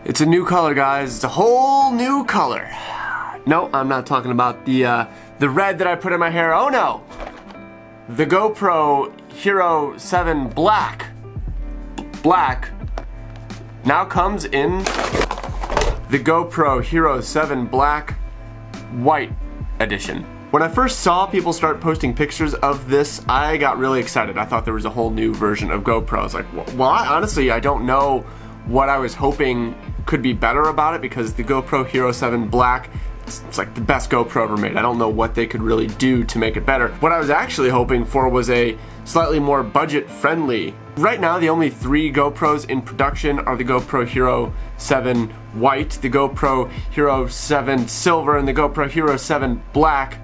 It's a new color, guys. It's a whole new color. No, I'm not talking about the red that I put in my hair. Oh no! The GoPro HERO7 Black now comes in the GoPro HERO7 Black White Edition. When I first saw people start posting pictures of this, I got really excited. I thought there was a whole new version of GoPro. I was like, well, honestly, I don't know what I was hoping could be better about it, because the GoPro HERO7 Black, it's like the best GoPro ever made. I don't know what they could really do to make it better. What I was actually hoping for was a slightly more budget-friendly. Right now, the only 3 GoPros in production are the GoPro HERO7 White, the GoPro HERO7 Silver, and the GoPro HERO7 Black,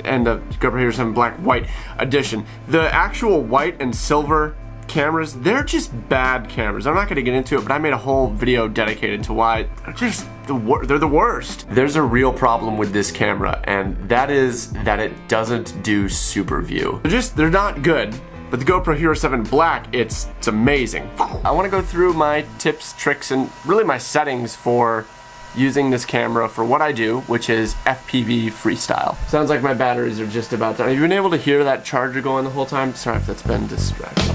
and the GoPro HERO7 Black White Edition. The actual white and silver cameras, they're just bad cameras. I'm not going to get into it, but I made a whole video dedicated to why they're the worst. There's a real problem with this camera, and that is that it doesn't do superview. They're not good. But the GoPro HERO7 Black, it's amazing. I want to go through my tips, tricks, and really my settings for using this camera for what I do, which is FPV Freestyle. Sounds like my batteries are just about done. Have you been able to hear that charger going the whole time? Sorry if that's been distracting.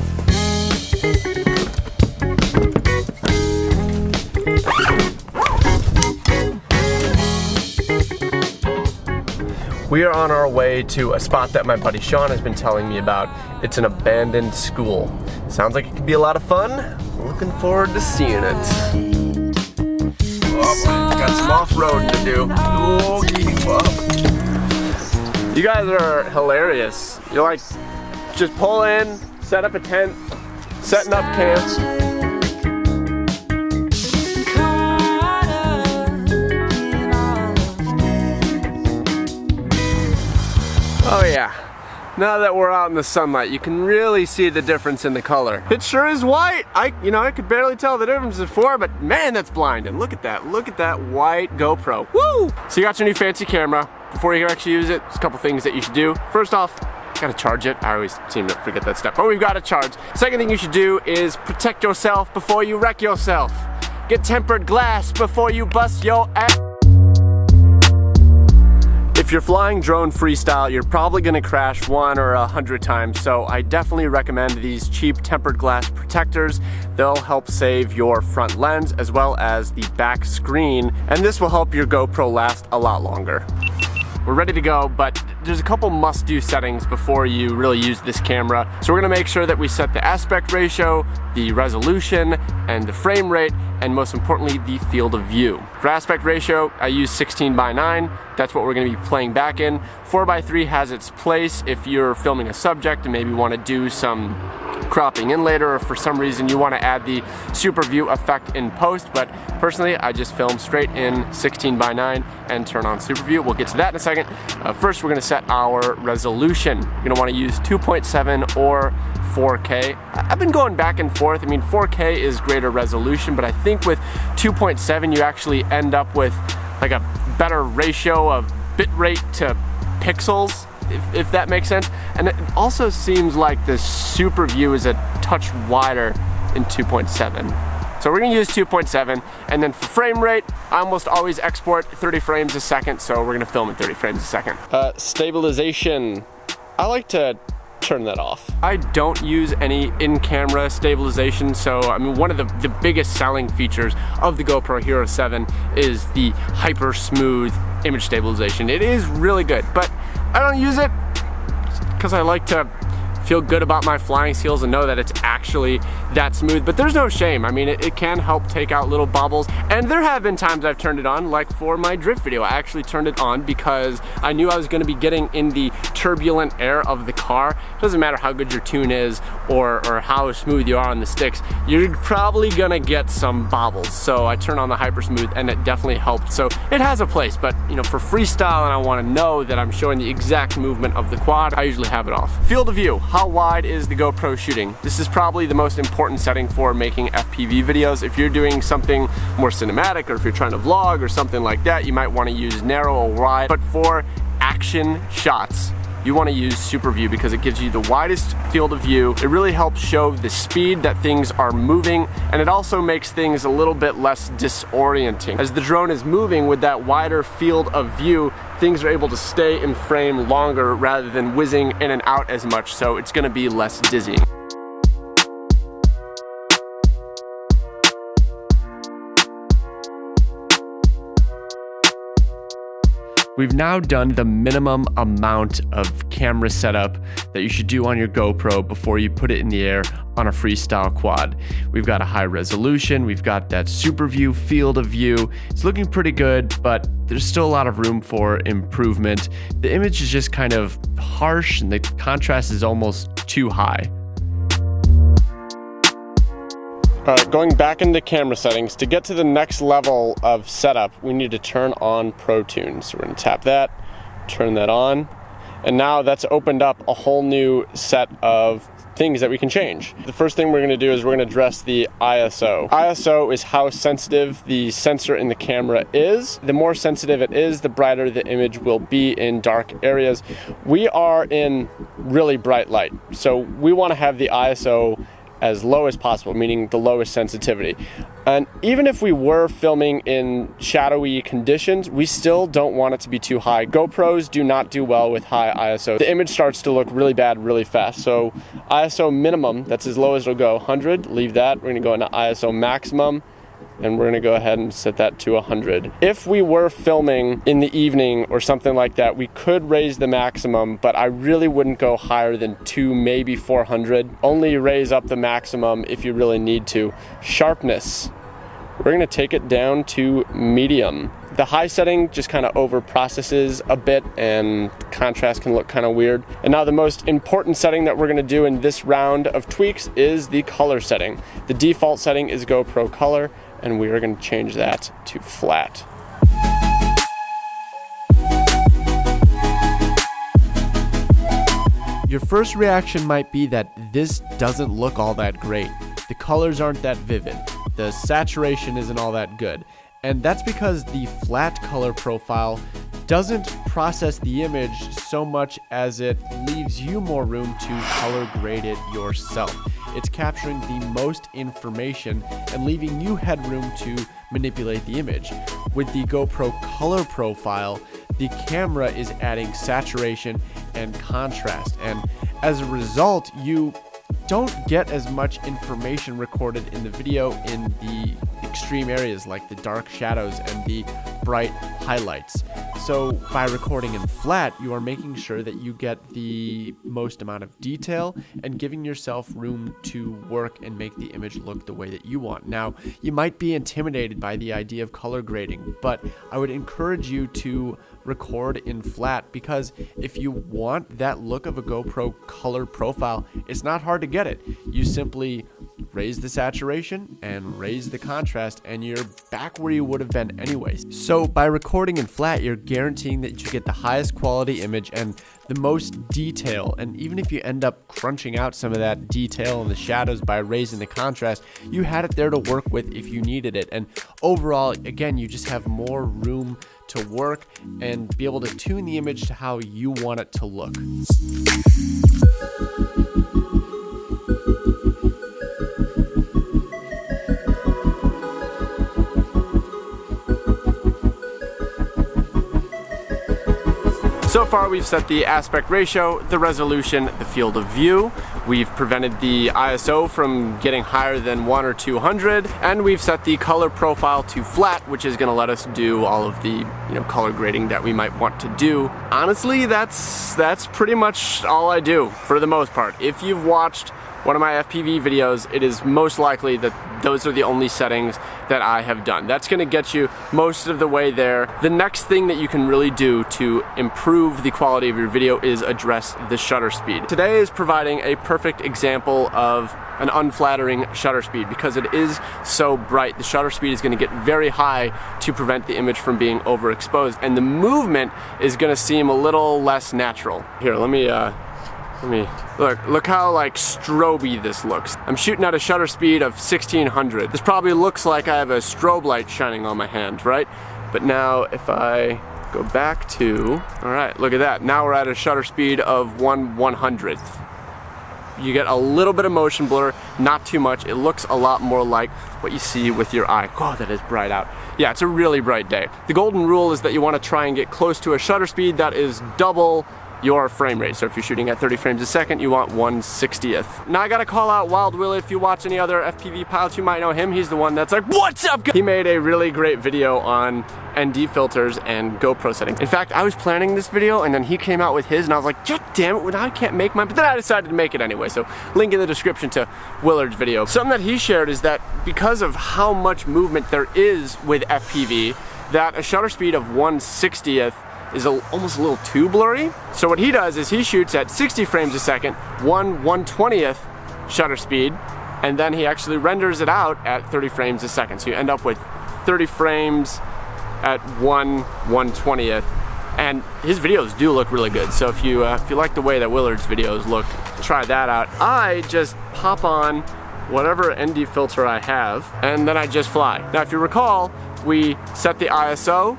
We are on our way to a spot that my buddy Sean has been telling me about. It's an abandoned school. Sounds like it could be a lot of fun. Looking forward to seeing it. Oh boy, got some off-road to do. Oh, keep up. You guys are hilarious. You're like, just pull in, set up a tent, setting up camp. Oh yeah, now that we're out in the sunlight, you can really see the difference in the color. It sure is white. I could barely tell the difference before, but man, that's blinding. Look at that white GoPro. Woo! So you got your new fancy camera. Before you can actually use it, there's a couple things that you should do. First off, gotta charge it. I always seem to forget that step, but we've got to charge. Second thing you should do is protect yourself before you wreck yourself. Get tempered glass before you bust your ass. If you're flying drone freestyle, you're probably gonna crash 1 or 100 times, so I definitely recommend these cheap tempered glass protectors. They'll help save your front lens as well as the back screen, and this will help your GoPro last a lot longer. We're ready to go, but there's a couple must-do settings before you really use this camera. So we're gonna make sure that we set the aspect ratio, the resolution, and the frame rate, and most importantly, the field of view. For aspect ratio, I use 16:9. That's what we're gonna be playing back in. 4:3 has its place if you're filming a subject and maybe wanna do some cropping in later, or for some reason you want to add the superview effect in post, but personally I just film straight in 16:9 and turn on superview. We'll get to that in a second. First we're going to set our resolution. You're going to want to use 2.7 or 4K. I've been going back and forth. I mean, 4K is greater resolution, but I think with 2.7 you actually end up with like a better ratio of bitrate to pixels, if that makes sense. And it also seems like the super view is a touch wider in 2.7. So we're gonna use 2.7, and then for frame rate, I almost always export 30 frames a second, so we're gonna film at 30 frames a second. Stabilization, I like to turn that off. I don't use any in-camera stabilization, so I mean, one of the biggest selling features of the GoPro HERO7 is the hyper smooth image stabilization. It is really good, but I don't use it because I like to feel good about my flying skills and know that it's actually that smooth, but there's no shame. I mean, it can help take out little bubbles, and there have been times I've turned it on, like for my drift video. I actually turned it on because I knew I was gonna be getting in the turbulent air of the car. It doesn't matter how good your tune is or how smooth you are on the sticks, you're probably gonna get some bobbles. So I turned on the hyper smooth and it definitely helped. So it has a place, but you know, for freestyle and I wanna know that I'm showing the exact movement of the quad, I usually have it off. Field of view. How wide is the GoPro shooting? This is probably the most important setting for making FPV videos. If you're doing something more cinematic, or if you're trying to vlog or something like that, you might want to use narrow or wide. But for action shots, you want to use superview because it gives you the widest field of view. It really helps show the speed that things are moving, and it also makes things a little bit less disorienting. As the drone is moving with that wider field of view, things are able to stay in frame longer rather than whizzing in and out as much, so it's going to be less dizzying. We've now done the minimum amount of camera setup that you should do on your GoPro before you put it in the air on a freestyle quad. We've got a high resolution, we've got that super view field of view. It's looking pretty good, but there's still a lot of room for improvement. The image is just kind of harsh and the contrast is almost too high. All right, going back into camera settings, to get to the next level of setup, we need to turn on ProTune. So we're gonna tap that, turn that on, and now that's opened up a whole new set of things that we can change. The first thing we're gonna do is we're gonna address the ISO. ISO is how sensitive the sensor in the camera is. The more sensitive it is, the brighter the image will be in dark areas. We are in really bright light, so we wanna have the ISO as low as possible, meaning the lowest sensitivity. And even if we were filming in shadowy conditions, we still don't want it to be too high. GoPros do not do well with high ISO. The image starts to look really bad really fast. So ISO minimum, that's as low as it'll go, 100, leave that. We're gonna go into ISO maximum, and we're gonna go ahead and set that to 100. If we were filming in the evening or something like that, we could raise the maximum, but I really wouldn't go higher than 2, maybe 400. Only raise up the maximum if you really need to. Sharpness, we're gonna take it down to medium. The high setting just kind of over processes a bit and contrast can look kind of weird. And now the most important setting that we're gonna do in this round of tweaks is the color setting. The default setting is GoPro color, and we are gonna change that to flat. Your first reaction might be that this doesn't look all that great. The colors aren't that vivid. The saturation isn't all that good. And that's because the flat color profile doesn't process the image so much as it leaves you more room to color grade it yourself. It's capturing the most information and leaving you headroom to manipulate the image. With the GoPro color profile, the camera is adding saturation and contrast, and as a result, you don't get as much information recorded in the video in the extreme areas like the dark shadows and the bright highlights. So by recording in flat, you are making sure that you get the most amount of detail and giving yourself room to work and make the image look the way that you want. Now, you might be intimidated by the idea of color grading, but I would encourage you to record in flat, because if you want that look of a GoPro color profile, it's not hard to get it. You simply raise the saturation and raise the contrast, and you're back where you would have been anyways. So by recording in flat, you're guaranteeing that you get the highest quality image and the most detail. And even if you end up crunching out some of that detail in the shadows by raising the contrast, you had it there to work with if you needed it. And overall, again, you just have more room to work and be able to tune the image to how you want it to look. So far we've set the aspect ratio, the resolution, the field of view. We've prevented the ISO from getting higher than 1 or 200, and we've set the color profile to flat, which is gonna let us do all of the color grading that we might want to do. Honestly, that's pretty much all I do for the most part. If you've watched one of my FPV videos, it is most likely that those are the only settings that I have done. That's gonna get you most of the way there. The next thing that you can really do to improve the quality of your video is address the shutter speed. Today is providing a perfect example of an unflattering shutter speed because it is so bright. The shutter speed is gonna get very high to prevent the image from being overexposed, and the movement is gonna seem a little less natural. Here, let me look how like strobe-y this looks. I'm shooting at a shutter speed of 1600. This probably looks like I have a strobe light shining on my hand, right? But now if I Go back to, all right, look at that. Now we're at a shutter speed of 1/100th. You get a little bit of motion blur, not too much. It looks a lot more like what you see with your eye. God, that is bright out. Yeah, it's a really bright day. The golden rule is that you want to try and get close to a shutter speed that is double your frame rate. So if you're shooting at 30 frames a second, you want 1/60th. Now I gotta call out Wild Willie. If you watch any other FPV pilots, you might know him. He's the one that's like, what's up? He made a really great video on ND filters and GoPro settings. In fact, I was planning this video and then he came out with his and I was like, God damn it, well, I can't make mine. But then I decided to make it anyway. So link in the description to Willard's video. Something that he shared is that because of how much movement there is with FPV, that a shutter speed of 1/60th is almost a little too blurry. So what he does is he shoots at 60 frames a second, 1/120th shutter speed, and then he actually renders it out at 30 frames a second. So you end up with 30 frames at 1/120th. And his videos do look really good. So if you like the way that Willard's videos look, try that out. I just pop on whatever ND filter I have, and then I just fly. Now if you recall, we set the ISO,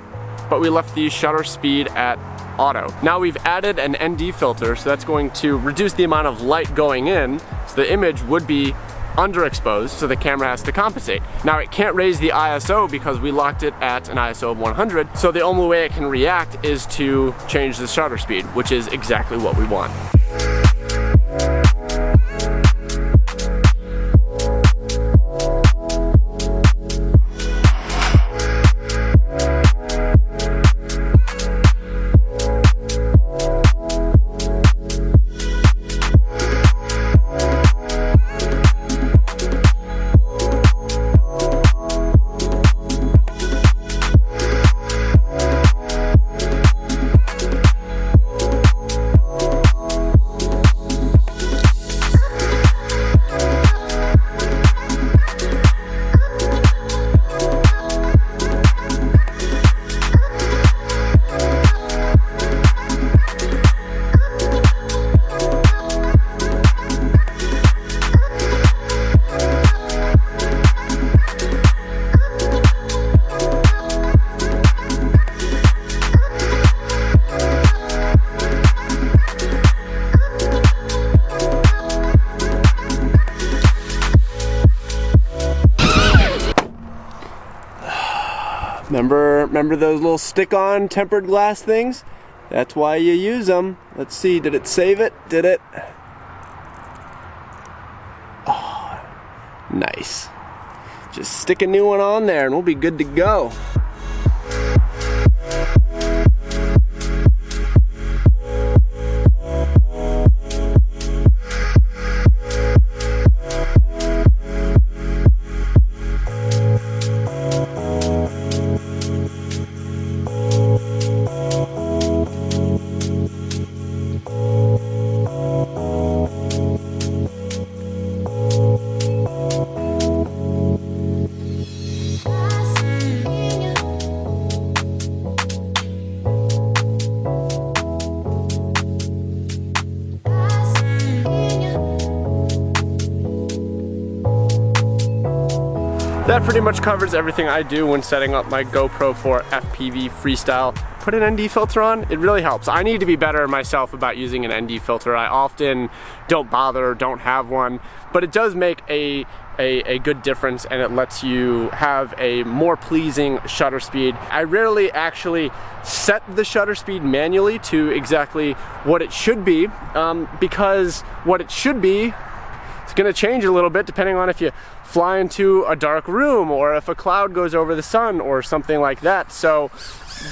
but we left the shutter speed at auto. Now we've added an ND filter, so that's going to reduce the amount of light going in, so the image would be underexposed, so the camera has to compensate. Now it can't raise the ISO because we locked it at an ISO of 100, so the only way it can react is to change the shutter speed, which is exactly what we want. Remember those little stick-on tempered glass things? That's why you use them. Let's see, did it save it? Did it? Oh, nice. Just stick a new one on there and we'll be good to go. That pretty much covers everything I do when setting up my GoPro for FPV Freestyle. Put an ND filter on, it really helps. I need to be better myself about using an ND filter. I often don't bother, don't have one, but it does make a good difference and it lets you have a more pleasing shutter speed. I rarely actually set the shutter speed manually to exactly what it should be because what it should be is going to change a little bit depending on if you fly into a dark room or if a cloud goes over the sun or something like that. So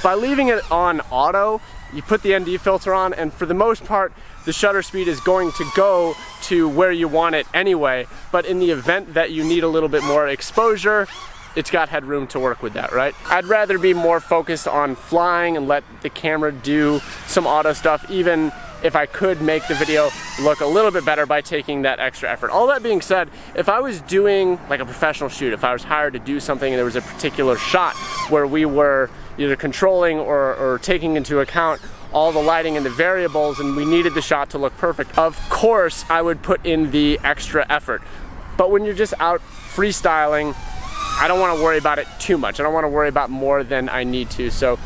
by leaving it on auto, you put the ND filter on and for the most part the shutter speed is going to go to where you want it anyway, but in the event that you need a little bit more exposure, it's got headroom to work with that, right? I'd rather be more focused on flying and let the camera do some auto stuff, even if I could make the video look a little bit better by taking that extra effort. All that being said, if I was doing like a professional shoot, if I was hired to do something and there was a particular shot where we were either controlling or taking into account all the lighting and the variables and we needed the shot to look perfect, of course I would put in the extra effort. But when you're just out freestyling, I don't want to worry about it too much. I don't want to worry about more than I need to. So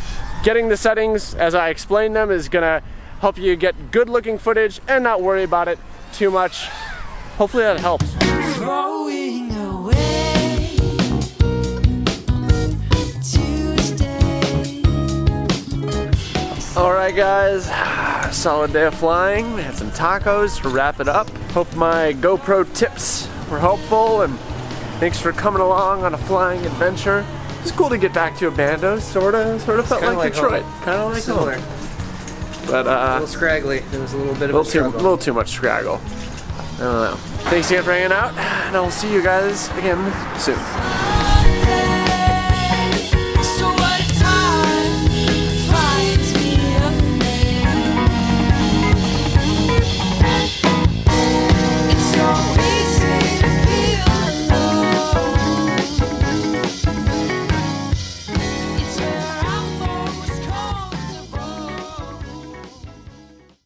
getting the settings as I explained them is gonna help you get good looking footage and not worry about it too much. Hopefully that helps. Throwing away Tuesday. Alright guys, solid day of flying. We had some tacos to wrap it up. Hope my GoPro tips were helpful, and thanks for coming along on a flying adventure. It's cool to get back to a bando, sort of felt like Detroit. Kind of like similar. home. But A little scraggly. There was a little bit of a struggle. a little too much scraggle. I don't know. Thanks again for hanging out, and I will see you guys again soon.